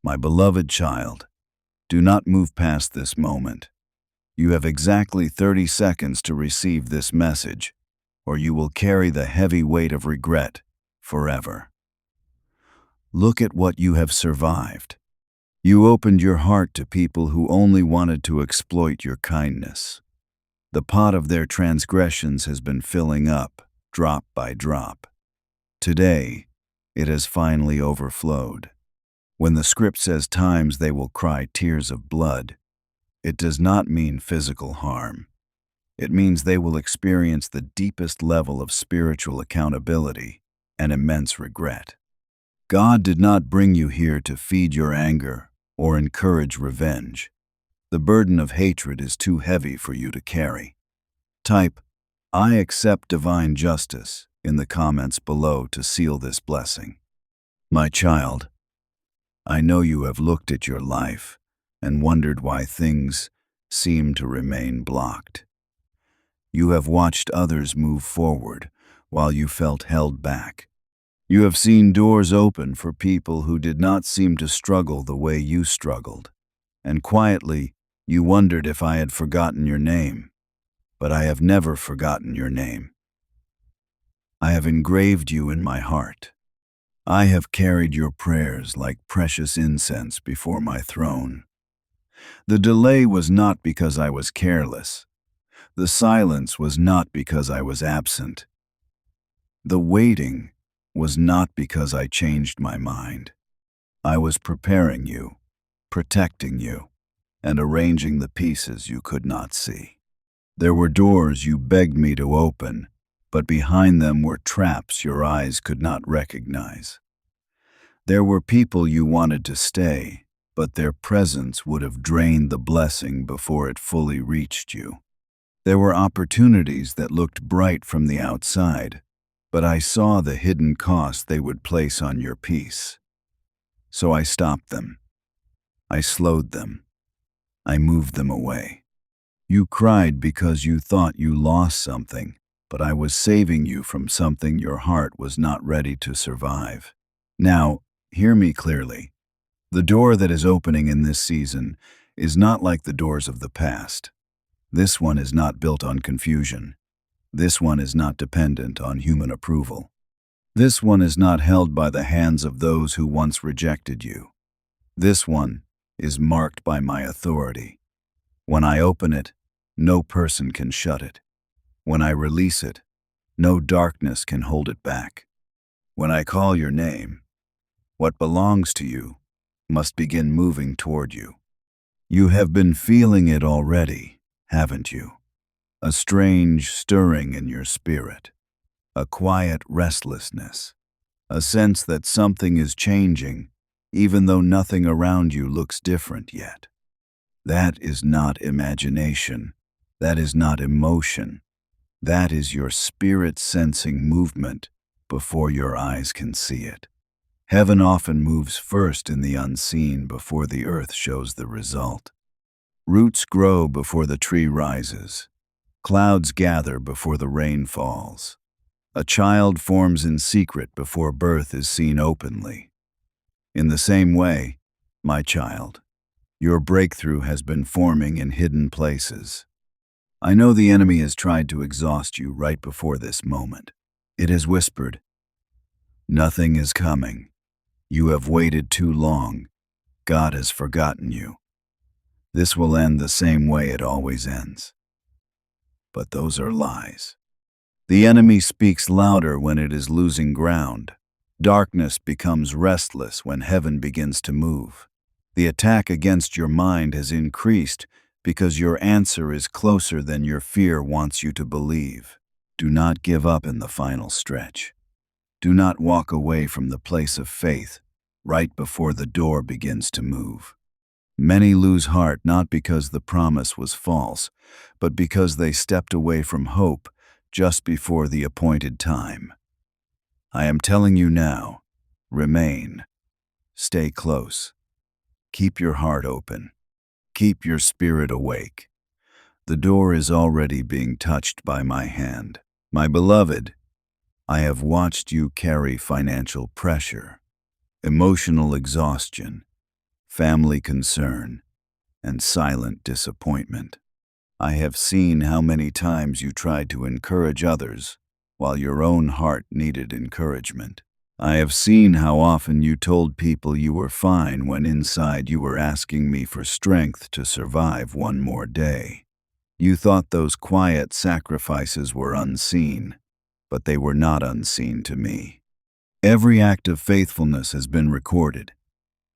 My beloved child, do not move past this moment. You have exactly 30 seconds to receive this message, or you will carry the heavy weight of regret forever. Look at what you have survived. You opened your heart to people who only wanted to exploit your kindness. The pot of their transgressions has been filling up, drop by drop. Today, it has finally overflowed. When the script says times they will cry tears of blood, it does not mean physical harm. It means they will experience the deepest level of spiritual accountability and immense regret. God did not bring you here to feed your anger or encourage revenge. The burden of hatred is too heavy for you to carry. Type, "I accept divine justice," in the comments below to seal this blessing. My child, I know you have looked at your life and wondered why things seem to remain blocked. You have watched others move forward while you felt held back. You have seen doors open for people who did not seem to struggle the way you struggled, and quietly you wondered if I had forgotten your name. But I have never forgotten your name. I have engraved you in my heart. I have carried your prayers like precious incense before my throne. The delay was not because I was careless. The silence was not because I was absent. The waiting was not because I changed my mind. I was preparing you, protecting you, and arranging the pieces you could not see. There were doors you begged me to open, but behind them were traps your eyes could not recognize. There were people you wanted to stay, but their presence would have drained the blessing before it fully reached you. There were opportunities that looked bright from the outside, but I saw the hidden cost they would place on your peace. So I stopped them. I slowed them. I moved them away. You cried because you thought you lost something, but I was saving you from something your heart was not ready to survive. Now, hear me clearly. The door that is opening in this season is not like the doors of the past. This one is not built on confusion. This one is not dependent on human approval. This one is not held by the hands of those who once rejected you. This one is marked by my authority. When I open it, no person can shut it. When I release it, no darkness can hold it back. When I call your name, what belongs to you must begin moving toward you. You have been feeling it already, haven't you? A strange stirring in your spirit, a quiet restlessness, a sense that something is changing, even though nothing around you looks different yet. That is not imagination. That is not emotion. That is your spirit sensing movement before your eyes can see it. Heaven often moves first in the unseen before the earth shows the result. Roots grow before the tree rises. Clouds gather before the rain falls. A child forms in secret before birth is seen openly. In the same way, my child, your breakthrough has been forming in hidden places. I know the enemy has tried to exhaust you right before this moment. It has whispered, "Nothing is coming. You have waited too long. God has forgotten you. This will end the same way it always ends." But those are lies. The enemy speaks louder when it is losing ground. Darkness becomes restless when heaven begins to move. The attack against your mind has increased because your answer is closer than your fear wants you to believe. Do not give up in the final stretch. Do not walk away from the place of faith right before the door begins to move. Many lose heart not because the promise was false, but because they stepped away from hope just before the appointed time. I am telling you now, remain. Stay close. Keep your heart open. Keep your spirit awake. The door is already being touched by my hand. My beloved, I have watched you carry financial pressure, emotional exhaustion, family concern, and silent disappointment. I have seen how many times you tried to encourage others while your own heart needed encouragement. I have seen how often you told people you were fine when inside you were asking me for strength to survive one more day. You thought those quiet sacrifices were unseen, but they were not unseen to me. Every act of faithfulness has been recorded.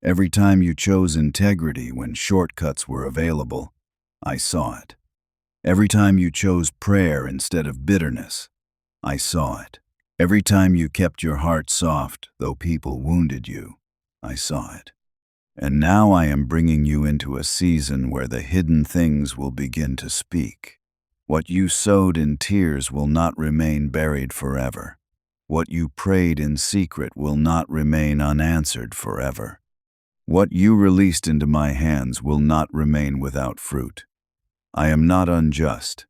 Every time you chose integrity when shortcuts were available, I saw it. Every time you chose prayer instead of bitterness, I saw it. Every time you kept your heart soft, though people wounded you, I saw it. And now I am bringing you into a season where the hidden things will begin to speak. What you sowed in tears will not remain buried forever. What you prayed in secret will not remain unanswered forever. What you released into my hands will not remain without fruit. I am not unjust.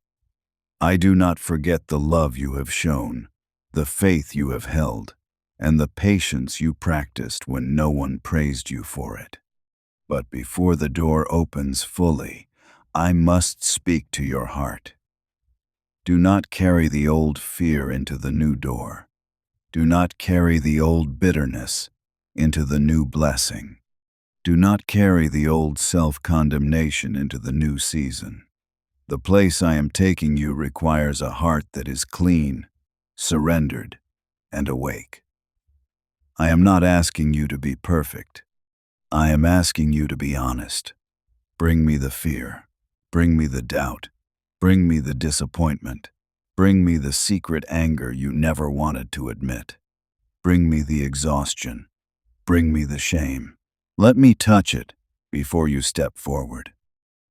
I do not forget the love you have shown, the faith you have held, and the patience you practiced when no one praised you for it. But before the door opens fully, I must speak to your heart. Do not carry the old fear into the new door. Do not carry the old bitterness into the new blessing. Do not carry the old self-condemnation into the new season. The place I am taking you requires a heart that is clean, surrendered, and awake. I am not asking you to be perfect. I am asking you to be honest. Bring me the fear. Bring me the doubt. Bring me the disappointment. Bring me the secret anger you never wanted to admit. Bring me the exhaustion. Bring me the shame. Let me touch it before you step forward.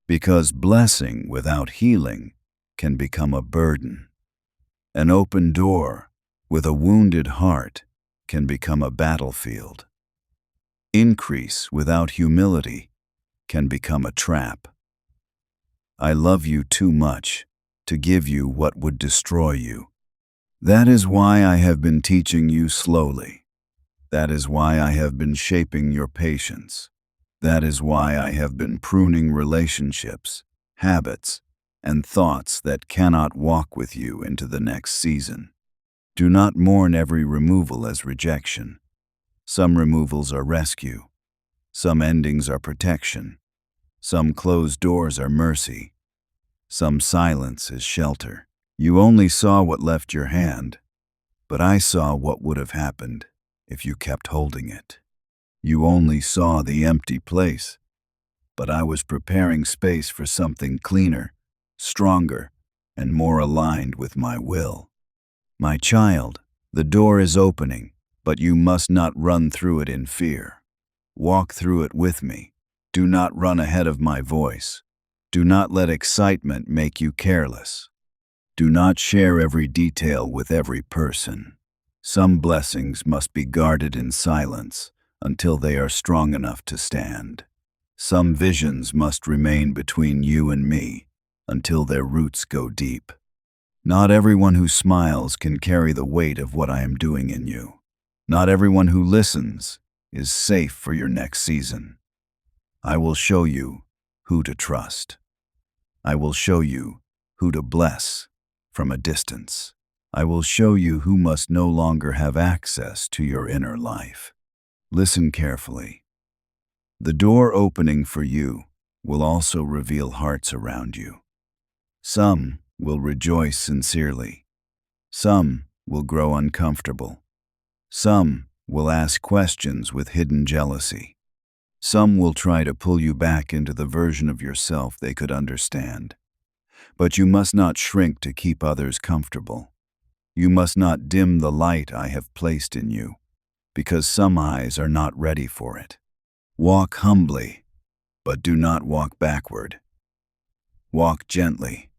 Because blessing without healing can become a burden. An open door with a wounded heart can become a battlefield. Increase without humility can become a trap. I love you too much to give you what would destroy you. That is why I have been teaching you slowly. That is why I have been shaping your patience. That is why I have been pruning relationships, habits, and thoughts that cannot walk with you into the next season. Do not mourn every removal as rejection. Some removals are rescue. Some endings are protection. Some closed doors are mercy. Some silence is shelter. You only saw what left your hand, but I saw what would have happened if you kept holding it. You only saw the empty place, but I was preparing space for something cleaner, stronger, and more aligned with my will. My child, the door is opening, but you must not run through it in fear. Walk through it with me. Do not run ahead of my voice. Do not let excitement make you careless. Do not share every detail with every person. Some blessings must be guarded in silence until they are strong enough to stand. Some visions must remain between you and me until their roots go deep. Not everyone who smiles can carry the weight of what I am doing in you. Not everyone who listens is safe for your next season. I will show you who to trust. I will show you who to bless from a distance. I will show you who must no longer have access to your inner life. Listen carefully. The door opening for you will also reveal hearts around you. Some will rejoice sincerely. Some will grow uncomfortable. Some will ask questions with hidden jealousy. Some will try to pull you back into the version of yourself they could understand. But you must not shrink to keep others comfortable. You must not dim the light I have placed in you, because some eyes are not ready for it. Walk humbly, but do not walk backward. Walk gently,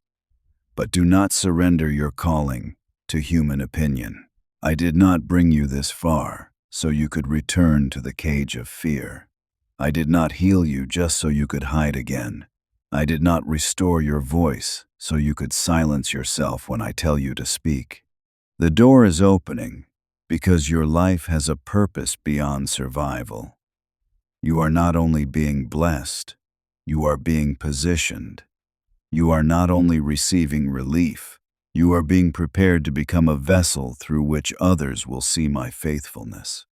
but do not surrender your calling to human opinion. I did not bring you this far so you could return to the cage of fear. I did not heal you just so you could hide again. I did not restore your voice so you could silence yourself when I tell you to speak. The door is opening because your life has a purpose beyond survival. You are not only being blessed, you are being positioned. You are not only receiving relief, you are being prepared to become a vessel through which others will see my faithfulness.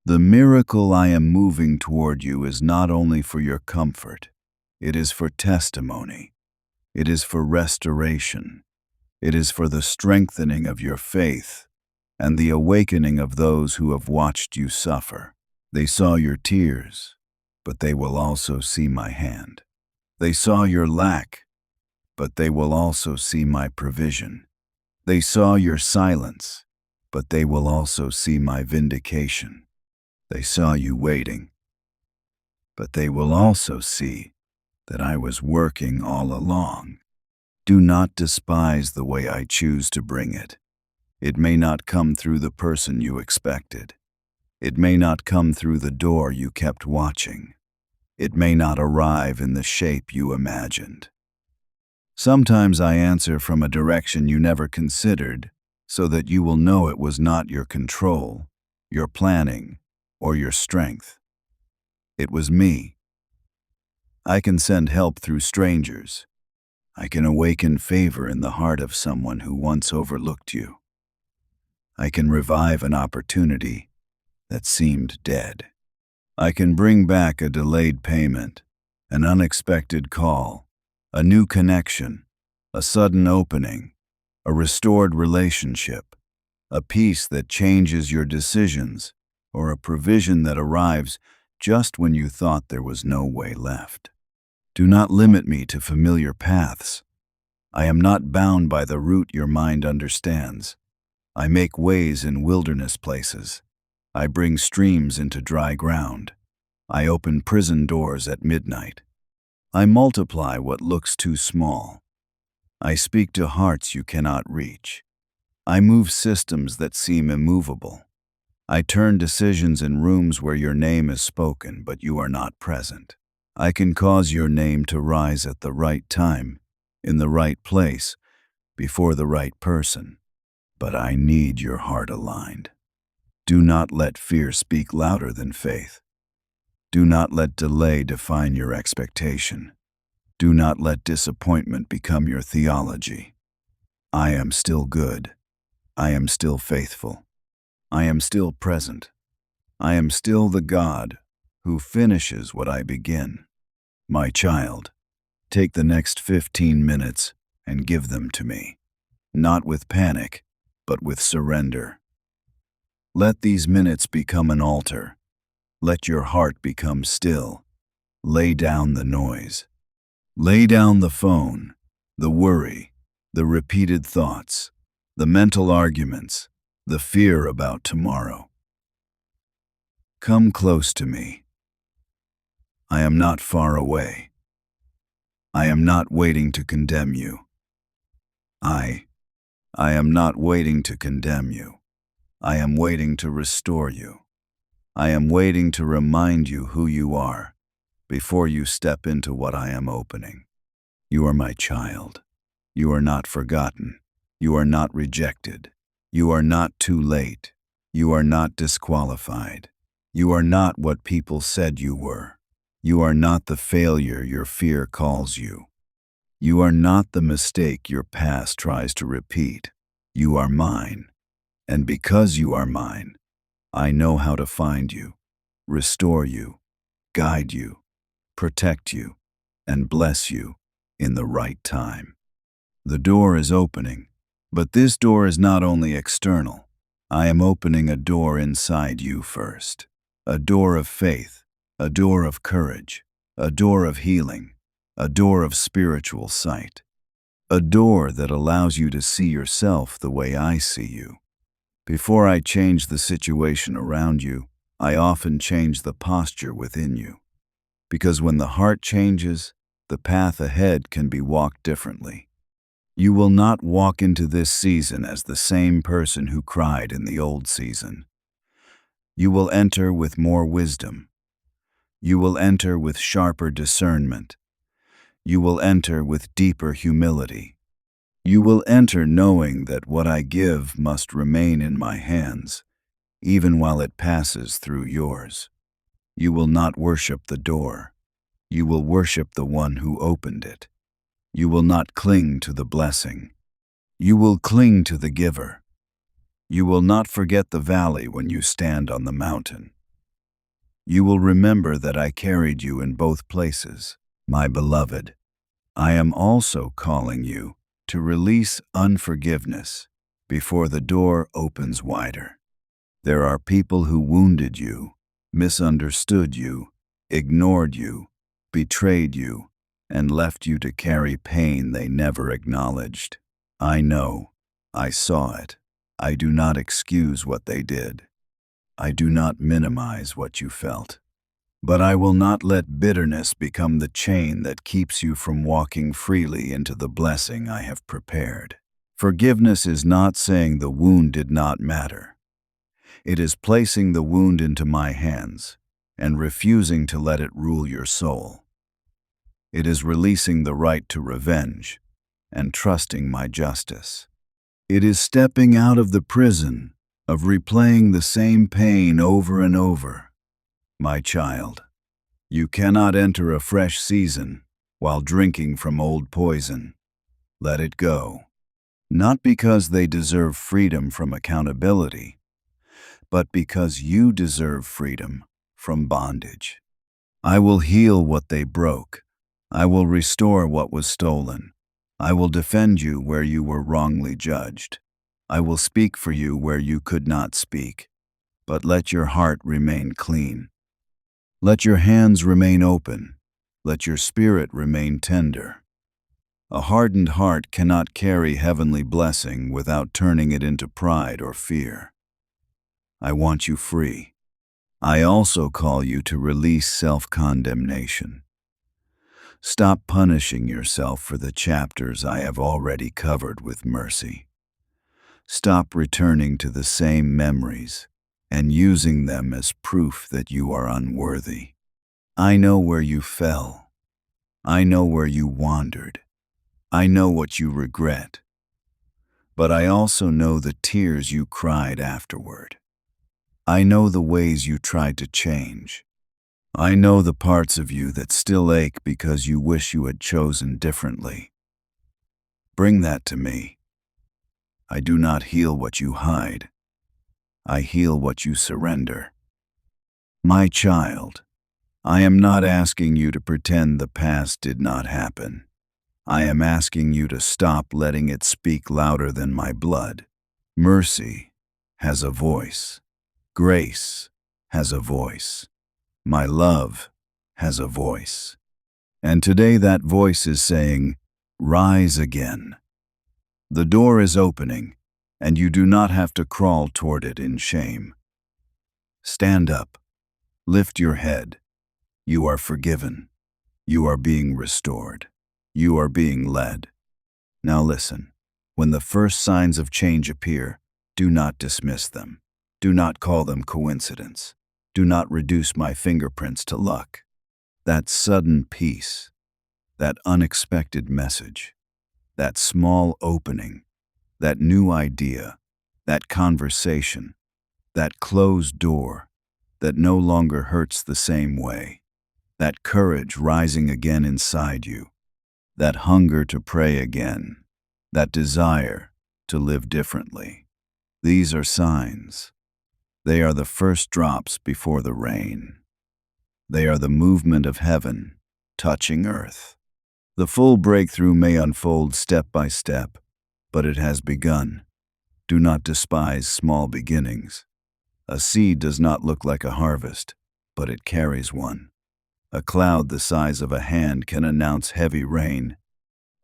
The miracle I am moving toward you is not only for your comfort, it is for testimony. It is for restoration. It is for the strengthening of your faith and the awakening of those who have watched you suffer. They saw your tears, but they will also see my hand. They saw your lack, but they will also see my provision. They saw your silence, but they will also see my vindication. They saw you waiting, but they will also see that I was working all along. Do not despise the way I choose to bring it. It may not come through the person you expected. It may not come through the door you kept watching. It may not arrive in the shape you imagined. Sometimes I answer from a direction you never considered, so that you will know it was not your control, your planning, or your strength. It was me. I can send help through strangers. I can awaken favor in the heart of someone who once overlooked you. I can revive an opportunity that seemed dead. I can bring back a delayed payment, an unexpected call, a new connection, a sudden opening, a restored relationship, a peace that changes your decisions, or a provision that arrives just when you thought there was no way left. Do not limit me to familiar paths. I am not bound by the route your mind understands. I make ways in wilderness places. I bring streams into dry ground. I open prison doors at midnight. I multiply what looks too small. I speak to hearts you cannot reach. I move systems that seem immovable. I turn decisions in rooms where your name is spoken but you are not present. I can cause your name to rise at the right time, in the right place, before the right person. But I need your heart aligned. Do not let fear speak louder than faith. Do not let delay define your expectation. Do not let disappointment become your theology. I am still good. I am still faithful. I am still present. I am still the God who finishes what I begin. My child, take the next 15 minutes and give them to me, not with panic, but with surrender. Let these minutes become an altar. Let your heart become still. Lay down the noise. Lay down the phone, the worry, the repeated thoughts, the mental arguments, the fear about tomorrow. Come close to me. I am not far away. I am not waiting to condemn you. I am not waiting to condemn you. I am waiting to restore you. I am waiting to remind you who you are before you step into what I am opening. You are my child. You are not forgotten. You are not rejected. You are not too late. You are not disqualified. You are not what people said you were. You are not the failure your fear calls you. You are not the mistake your past tries to repeat. You are mine. And because you are mine, I know how to find you, restore you, guide you, protect you, and bless you in the right time. The door is opening, but this door is not only external. I am opening a door inside you first. A door of faith, a door of courage, a door of healing, a door of spiritual sight. A door that allows you to see yourself the way I see you. Before I change the situation around you, I often change the posture within you. Because when the heart changes, the path ahead can be walked differently. You will not walk into this season as the same person who cried in the old season. You will enter with more wisdom. You will enter with sharper discernment. You will enter with deeper humility. You will enter knowing that what I give must remain in my hands, even while it passes through yours. You will not worship the door. You will worship the one who opened it. You will not cling to the blessing. You will cling to the giver. You will not forget the valley when you stand on the mountain. You will remember that I carried you in both places. My beloved, I am also calling you to release unforgiveness before the door opens wider. There are people who wounded you, misunderstood you, ignored you, betrayed you, and left you to carry pain they never acknowledged. I know. I saw it. I do not excuse what they did. I do not minimize what you felt. But I will not let bitterness become the chain that keeps you from walking freely into the blessing I have prepared. Forgiveness is not saying the wound did not matter. It is placing the wound into my hands and refusing to let it rule your soul. It is releasing the right to revenge and trusting my justice. It is stepping out of the prison of replaying the same pain over and over. My child, you cannot enter a fresh season while drinking from old poison. Let it go. Not because they deserve freedom from accountability, but because you deserve freedom from bondage. I will heal what they broke. I will restore what was stolen. I will defend you where you were wrongly judged. I will speak for you where you could not speak. But let your heart remain clean. Let your hands remain open. Let your spirit remain tender. A hardened heart cannot carry heavenly blessing without turning it into pride or fear. I want you free. I also call you to release self-condemnation. Stop punishing yourself for the chapters I have already covered with mercy. Stop returning to the same memories and using them as proof that you are unworthy. I know where you fell. I know where you wandered. I know what you regret. But I also know the tears you cried afterward. I know the ways you tried to change. I know the parts of you that still ache because you wish you had chosen differently. Bring that to me. I do not heal what you hide. I heal what you surrender. My child, I am not asking you to pretend the past did not happen. I am asking you to stop letting it speak louder than my blood. Mercy has a voice. Grace has a voice. My love has a voice. And today that voice is saying, rise again. The door is opening, and you do not have to crawl toward it in shame. Stand up. Lift your head. You are forgiven. You are being restored. You are being led. Now listen. When the first signs of change appear, do not dismiss them. Do not call them coincidence. Do not reduce my fingerprints to luck. That sudden peace, that unexpected message, that small opening, that new idea, that conversation, that closed door that no longer hurts the same way, that courage rising again inside you, that hunger to pray again, that desire to live differently. These are signs. They are the first drops before the rain. They are the movement of heaven touching earth. The full breakthrough may unfold step by step, but it has begun. Do not despise small beginnings. A seed does not look like a harvest, but it carries one. A cloud the size of a hand can announce heavy rain.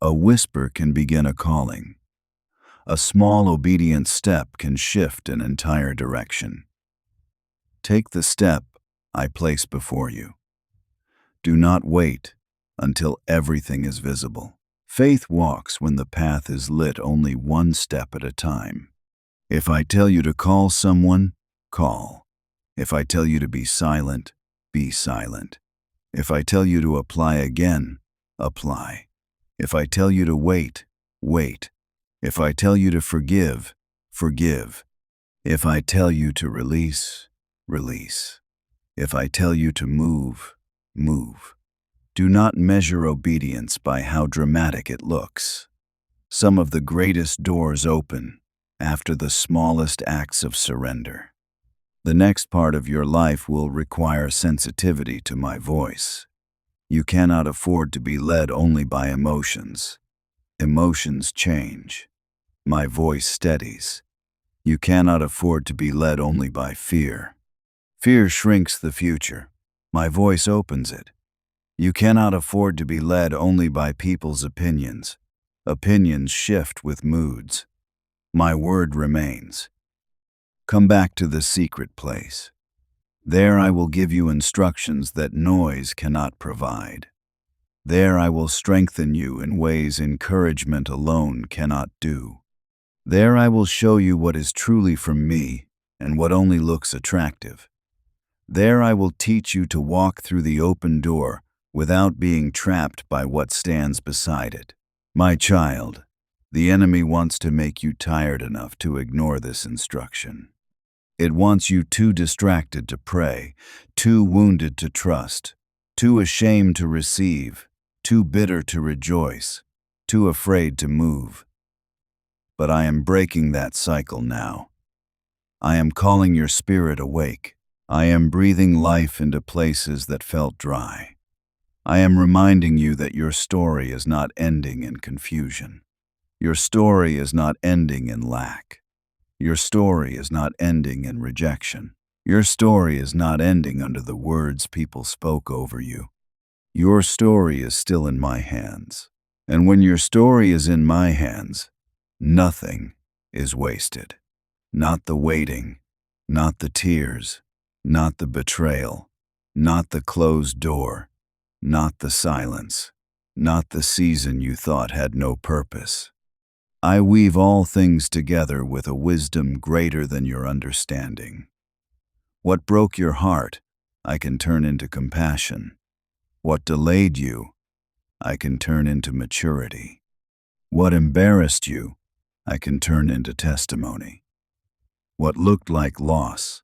A whisper can begin a calling. A small obedient step can shift an entire direction. Take the step I place before you. Do not wait until everything is visible. Faith walks when the path is lit only one step at a time. If I tell you to call someone, call. If I tell you to be silent, be silent. If I tell you to apply again, apply. If I tell you to wait, wait. If I tell you to forgive, forgive. If I tell you to release, release. If I tell you to move, move. Do not measure obedience by how dramatic it looks. Some of the greatest doors open after the smallest acts of surrender. The next part of your life will require sensitivity to my voice. You cannot afford to be led only by emotions. Emotions change. My voice steadies. You cannot afford to be led only by fear. Fear shrinks the future. My voice opens it. You cannot afford to be led only by people's opinions. Opinions shift with moods. My word remains. Come back to the secret place. There I will give you instructions that noise cannot provide. There I will strengthen you in ways encouragement alone cannot do. There I will show you what is truly from me and what only looks attractive. There I will teach you to walk through the open door without being trapped by what stands beside it. My child, the enemy wants to make you tired enough to ignore this instruction. It wants you too distracted to pray, too wounded to trust, too ashamed to receive, too bitter to rejoice, too afraid to move. But I am breaking that cycle now. I am calling your spirit awake. I am breathing life into places that felt dry. I am reminding you that your story is not ending in confusion. Your story is not ending in lack. Your story is not ending in rejection. Your story is not ending under the words people spoke over you. Your story is still in my hands. And when your story is in my hands, nothing is wasted. Not the waiting, not the tears, not the betrayal, not the closed door, not the silence, not the season you thought had no purpose. I weave all things together with a wisdom greater than your understanding. What broke your heart, I can turn into compassion. What delayed you, I can turn into maturity. What embarrassed you, I can turn into testimony. What looked like loss,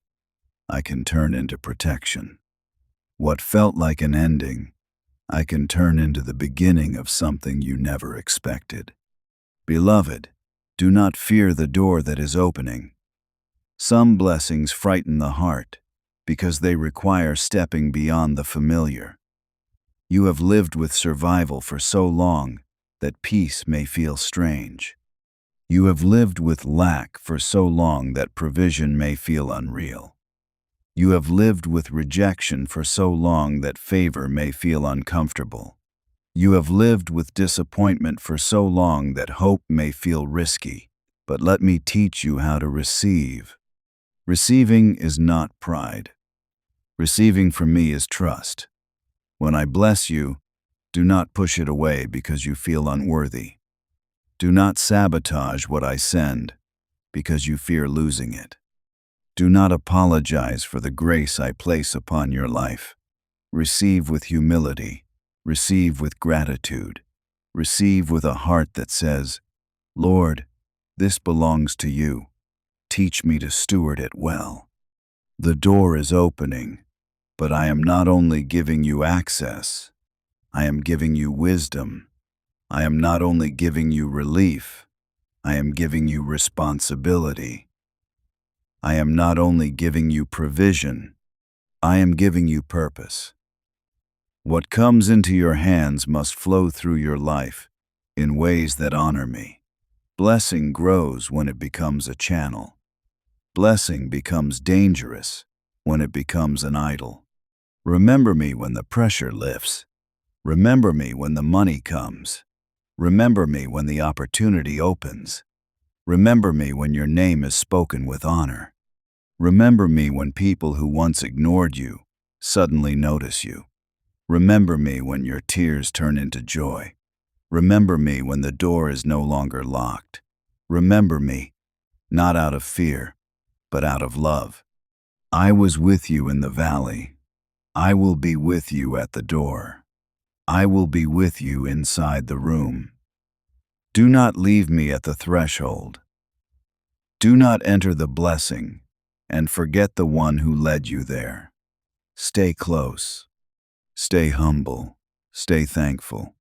I can turn into protection. What felt like an ending, I can turn into the beginning of something you never expected. Beloved, do not fear the door that is opening. Some blessings frighten the heart because they require stepping beyond the familiar. You have lived with survival for so long that peace may feel strange. You have lived with lack for so long that provision may feel unreal. You have lived with rejection for so long that favor may feel uncomfortable. You have lived with disappointment for so long that hope may feel risky. But let me teach you how to receive. Receiving is not pride. Receiving from me is trust. When I bless you, do not push it away because you feel unworthy. Do not sabotage what I send because you fear losing it. Do not apologize for the grace I place upon your life. Receive with humility. Receive with gratitude. Receive with a heart that says, Lord, this belongs to you. Teach me to steward it well. The door is opening, but I am not only giving you access, I am giving you wisdom. I am not only giving you relief, I am giving you responsibility. I am not only giving you provision, I am giving you purpose. What comes into your hands must flow through your life in ways that honor me. Blessing grows when it becomes a channel. Blessing becomes dangerous when it becomes an idol. Remember me when the pressure lifts. Remember me when the money comes. Remember me when the opportunity opens. Remember me when your name is spoken with honor. Remember me when people who once ignored you suddenly notice you. Remember me when your tears turn into joy. Remember me when the door is no longer locked. Remember me, not out of fear, but out of love. I was with you in the valley. I will be with you at the door. I will be with you inside the room. Do not leave me at the threshold. Do not enter the blessing and forget the one who led you there. Stay close. Stay humble. Stay thankful.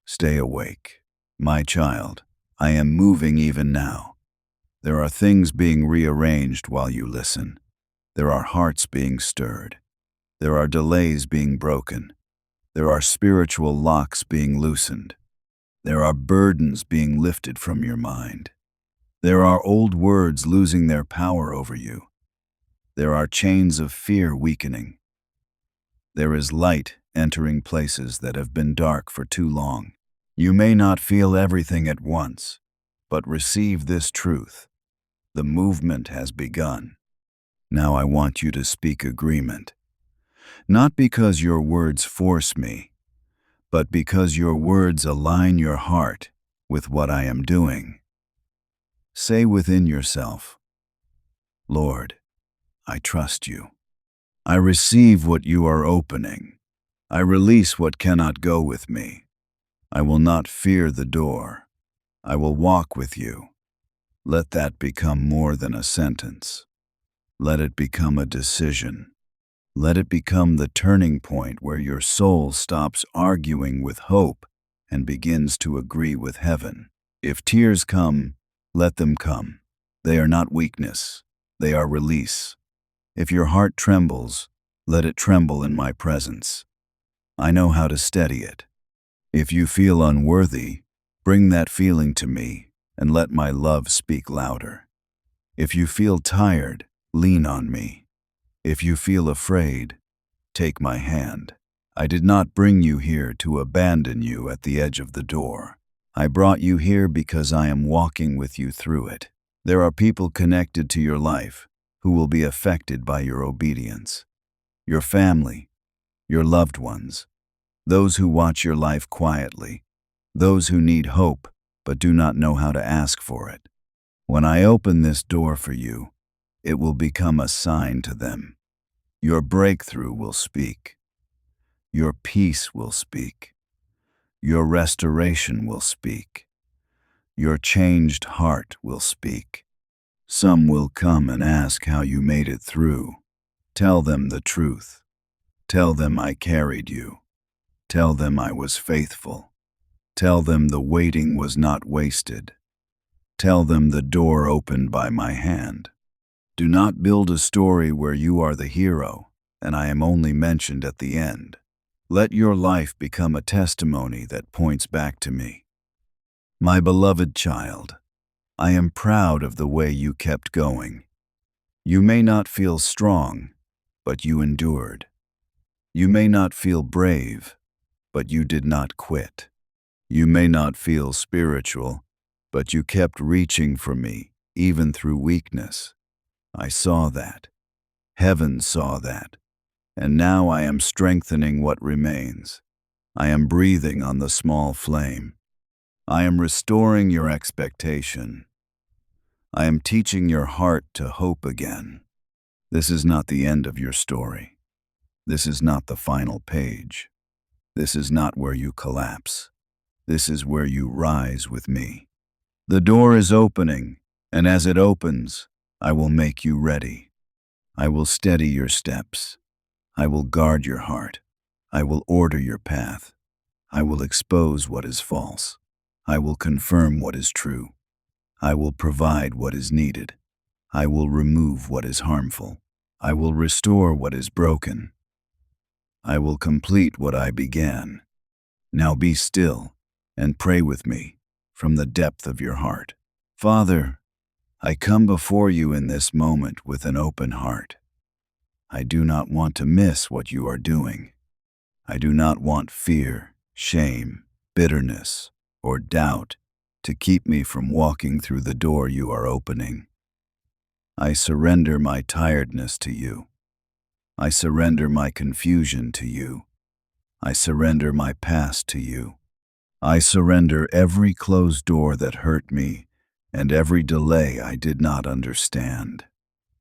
Stay awake. My child, I am moving even now. There are things being rearranged while you listen. There are hearts being stirred. There are delays being broken. There are spiritual locks being loosened. There are burdens being lifted from your mind. There are old words losing their power over you. There are chains of fear weakening. There is light entering places that have been dark for too long. You may not feel everything at once, but receive this truth. The movement has begun. Now I want you to speak agreement. Not because your words force me, but because your words align your heart with what I am doing. Say within yourself, Lord, I trust you. I receive what you are opening. I release what cannot go with me. I will not fear the door. I will walk with you. Let that become more than a sentence. Let it become a decision. Let it become the turning point where your soul stops arguing with hope and begins to agree with heaven. If tears come, let them come. They are not weakness. They are release. If your heart trembles, let it tremble in my presence. I know how to steady it. If you feel unworthy, bring that feeling to me and let my love speak louder. If you feel tired, lean on me. If you feel afraid, take my hand. I did not bring you here to abandon you at the edge of the door. I brought you here because I am walking with you through it. There are people connected to your life who will be affected by your obedience. Your family, your loved ones, those who watch your life quietly, those who need hope but do not know how to ask for it. When I open this door for you, it will become a sign to them. Your breakthrough will speak. Your peace will speak. Your restoration will speak. Your changed heart will speak. Some will come and ask how you made it through. Tell them the truth. Tell them I carried you. Tell them I was faithful. Tell them the waiting was not wasted. Tell them the door opened by my hand. Do not build a story where you are the hero and I am only mentioned at the end. Let your life become a testimony that points back to me. My beloved child, I am proud of the way you kept going. You may not feel strong, but you endured. You may not feel brave, but you did not quit. You may not feel spiritual, but you kept reaching for me, even through weakness. I saw that. Heaven saw that. And now I am strengthening what remains. I am breathing on the small flame. I am restoring your expectation. I am teaching your heart to hope again. This is not the end of your story. This is not the final page. This is not where you collapse. This is where you rise with me. The door is opening, and as it opens, I will make you ready. I will steady your steps. I will guard your heart. I will order your path. I will expose what is false. I will confirm what is true. I will provide what is needed. I will remove what is harmful. I will restore what is broken. I will complete what I began. Now be still and pray with me from the depth of your heart. Father, I come before you in this moment with an open heart. I do not want to miss what you are doing. I do not want fear, shame, bitterness, or doubt to keep me from walking through the door you are opening. I surrender my tiredness to you. I surrender my confusion to you. I surrender my past to you. I surrender every closed door that hurt me and every delay I did not understand.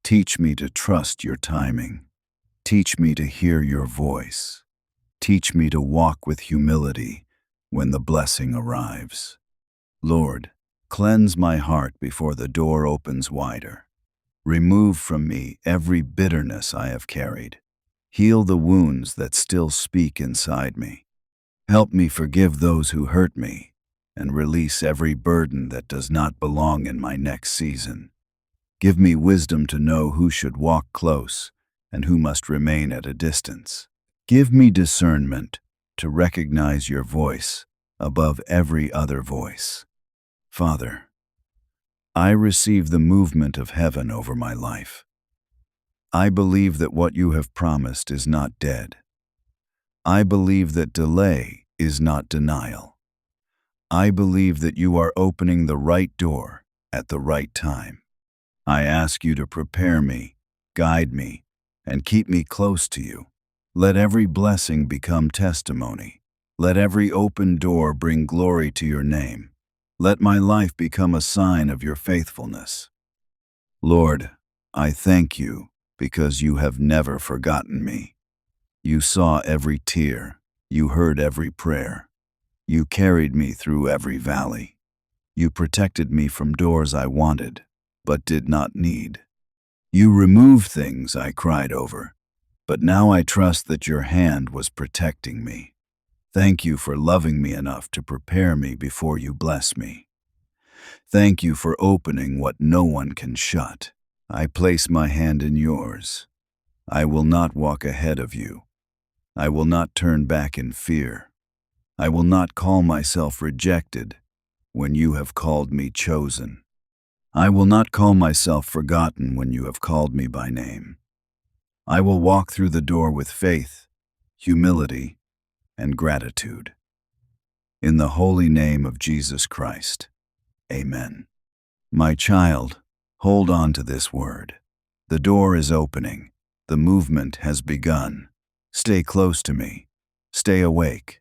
Teach me to trust your timing. Teach me to hear your voice. Teach me to walk with humility when the blessing arrives. Lord, cleanse my heart before the door opens wider. Remove from me every bitterness I have carried. Heal the wounds that still speak inside me. Help me forgive those who hurt me and release every burden that does not belong in my next season. Give me wisdom to know who should walk close and who must remain at a distance. Give me discernment to recognize your voice above every other voice. Father, I receive the movement of heaven over my life. I believe that what you have promised is not dead. I believe that delay is not denial. I believe that you are opening the right door at the right time. I ask you to prepare me, guide me, and keep me close to you. Let every blessing become testimony. Let every open door bring glory to your name. Let my life become a sign of your faithfulness. Lord, I thank you because you have never forgotten me. You saw every tear. You heard every prayer. You carried me through every valley. You protected me from doors I wanted, but did not need. You removed things I cried over, but now I trust that your hand was protecting me. Thank you for loving me enough to prepare me before you bless me. Thank you for opening what no one can shut. I place my hand in yours. I will not walk ahead of you. I will not turn back in fear. I will not call myself rejected when you have called me chosen. I will not call myself forgotten when you have called me by name. I will walk through the door with faith, humility, and gratitude. In the holy name of Jesus Christ, amen. My child, hold on to this word. The door is opening. The movement has begun. Stay close to me. Stay awake.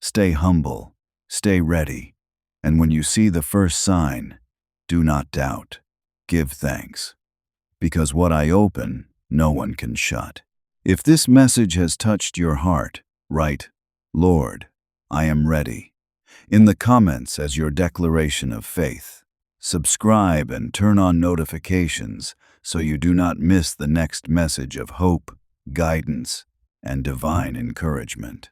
Stay humble. Stay ready. And when you see the first sign, do not doubt. Give thanks. Because what I open, no one can shut. If this message has touched your heart, write, Lord, I am ready, in the comments as your declaration of faith. Subscribe and turn on notifications so you do not miss the next message of hope, guidance, and divine encouragement.